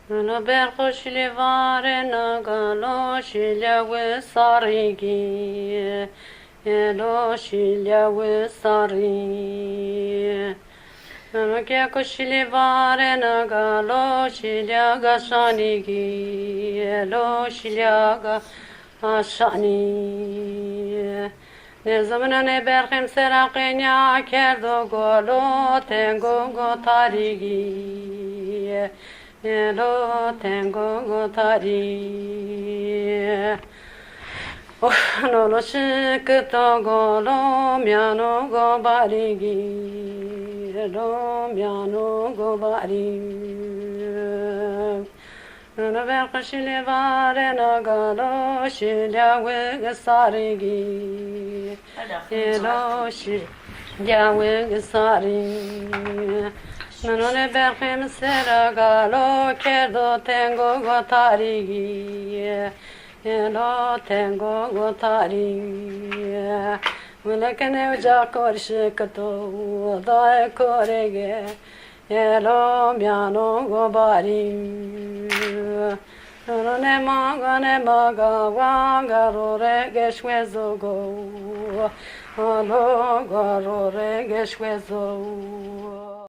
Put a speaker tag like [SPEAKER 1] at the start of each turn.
[SPEAKER 1] Lo berqosh livare nagalo shilya wisarigi. Elo shilya wisari. Lo kekosh livare nagalo shilya gashanigi. Elo shilya gashani. Ne zamana ne berqim seraqenya kerdo golo tengo gotarigi. Elo tengo gotari. Oh, no lo shikto golo miano go barigi. Elo miano go bari. No verqa shilevare na galo shilya wigasarigi. Elo shilya wigasari. Menone berqim seragalo kerdo tengo gotarigi. Elo tengo gotari. Mulekene uca korşikato da korege. Elo miano gobari. Ne maga wanga rore geçwezogo. Alo garore geçwezo.